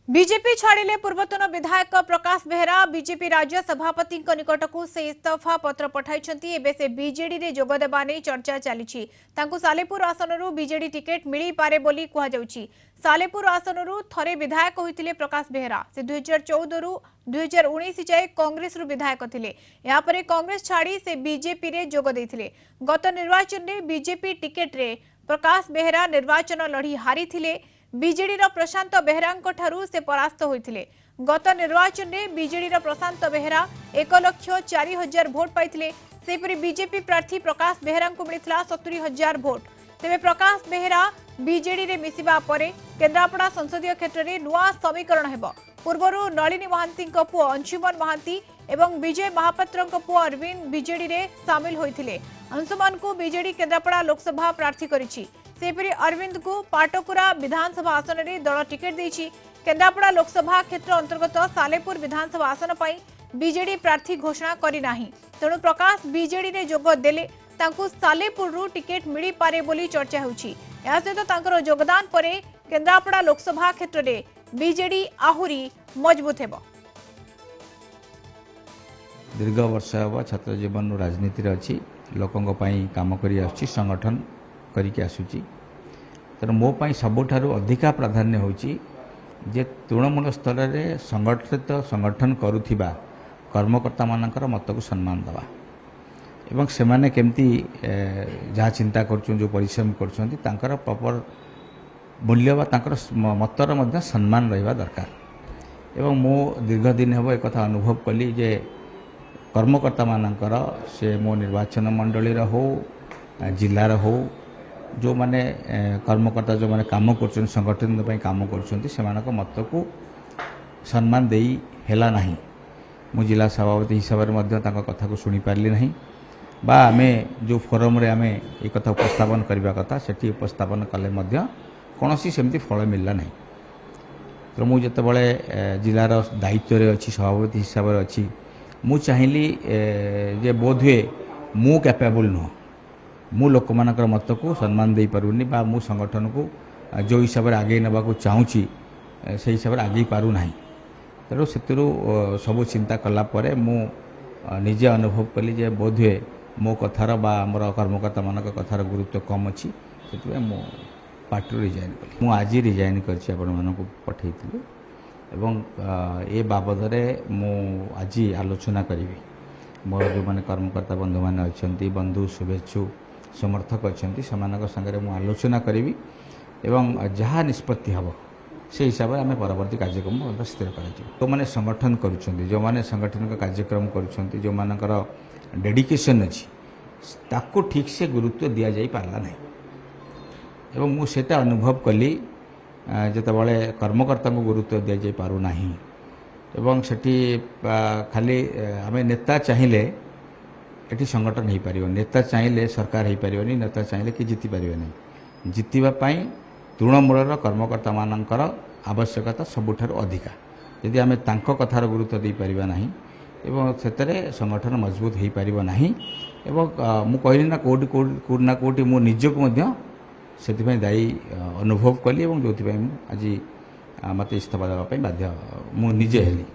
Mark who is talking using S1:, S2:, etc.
S1: BJP छाड़िले पूर्वतन विधायक प्रकाश Behera BJP राज्य सभापति निकट को से इस्तीफा पत्र पठाई से बीजेडी रे जोग देबा नै चर्चा चली सालेपुर आसनरू बीजेडी टिकेट मिली पारे बोली कहुछि। सालेपुर आसनरू थरे विधायक होइतिले प्रकाश बेहरा से 2014 रु 2019 जाए कांग्रेस रु विधायक थिले। या परे कांग्रेस छाड़ी से बीजेपी रे जोग दैथिले। गत निर्वाचन रे बीजेपी टिकेट रे प्रकाश बेहरा निर्वाचन लड़ी हारी थिले। बीजेडी प्रशांत बेहरा से परास्त होते। गत निर्वाचन में बीजेडी प्रशांत बेहरा 1,04,000 भोट पाई। सेपरी बीजेपी प्रार्थी प्रकाश बेहरा को मिलता 70,000 भोट। तेरे प्रकाश बेहरा बीजेडी रे मिसिबा परे केन्द्रापड़ा संसदीय क्षेत्र में नुआ समीकरण हेबो। पूर्वरु नलिनी महांती पुओ अंशुमन महांती एवं विजय महापात्र पुओ अरविंद बीजेडी रे सामिल होइथिले। अंशुमन को बीजेडी केन्द्रापड़ा लोकसभा प्रार्थी करिछि। सेपरी अरविंद को पाटकुरा विधानसभा आसन में दल टिकेट देछि। केन्द्रापड़ा लोकसभा क्षेत्र अंतर्गत सालेपुर विधानसभा आसन पर बीजेडी प्रार्थी घोषणा करिना। तेणु प्रकाश बीजेडी रे जोग देले तांकु सालेपुर टिकेट मिली पारे बोली चर्चा होछि। या सहित तांकर योगदान परे केन्द्रापड़ा लोकसभा क्षेत्र में बीजेडी आहुरी मजबूत हेबो।
S2: दीर्घ वर्ष हम छात्र जीवन राजनीति अच्छी लोकों काम कर संगठन करके आसूची। तेणु मोपाई सबुठारु अधिका प्राधान्य होची जे तृणमूल स्तर में संगठित संगठन करुथिबा कर्मकर्ता मानकर मत को सम्मान दवा एवं से माने केमती जहाँ चिंता कर जो परिश्रम कर प्रॉपर मूल्य बा मतर मध्य सम्मान रहिबा दरकार। एवं मो दीर्घ दिन हम एक कथा अनुभव कली जे कर्मकर्ता मानकर से मो निर्वाचन मंडली हो जिलार हो जो माने कर्मकर्ता जो माने काम कर संगठन काम कर मत को सम्मान दे हेला नहीं। मु जिला सभापति हिसाब से कथा को शुणी पार्ली नहीं बा आमे जो फोरम रे आमे एक कथा उपस्थापन करबा कथा सेठी उपस्थापन कले कौन सेमती फल मिलला नहीं। तो मु जतबले जिलार दायित्व रे अच्छी सभापति हिसाब से अच्छी मु चाहिली जे बोधवे मु कैपेबल नुह मु लोक मानकर मत को सम्मान दे पारुनी बा मु संगठन को जो हिसाब से आगे नबा को चाहूँगी से हिसाब से आगे पारू नाही। तेणु से सब चिंता कला परे मु निजे अनुभव कली जे बोधवे मो कथार बा मोर कर्मकर्ता मानक कथार गुरुत्व कम अच्छी से मु पार्टी रिजाइन कली। मु आज रिजाइन करछि आपण मानक पठेइथिलु एवं ए बाबद मु आज आलोचना करी मोर जो माने कर्मकर्ता बंधु मैंने अच्छा बंधु शुभेच्छु समर्थक अच्छा से मु आलोचना करी एवं जहाँ निष्पत्ति हम से हिसाब से आम परवर्ती कार्यक्रम स्थिर कर जो मैंने संगठन करुँच जो मैंने संगठन का कार्यक्रम करुँच जो मानकर डेडिकेशन अच्छी ताको ठीक से गुरुत्व दि जा पारला नहीं। एवं मुझे अनुभव कली जितेबाला कर्मकर्ता को गुरुत्व दि जा पारू नहीं एवं सेठी खाली आम नेता चाहिए ये संगठन हो पार नेता चाहिए सरकार हो पार नेता चाहिए कि जीति पारे नहीं। जीतवाई तृणमूल कर्मकर्ता मानकर आवश्यकता सबुठार अधिका यदि आम तांको कथार गुरुत्व दे पारिबा नहीं एवं से संगठन मजबूत हो पार नहीं। एवं मु कहली ना कोटी ना कोटी मो निजक से दायी अनुभव कली जो आज मत इस्तीफा देवाई बाध्य मु निजे हेली।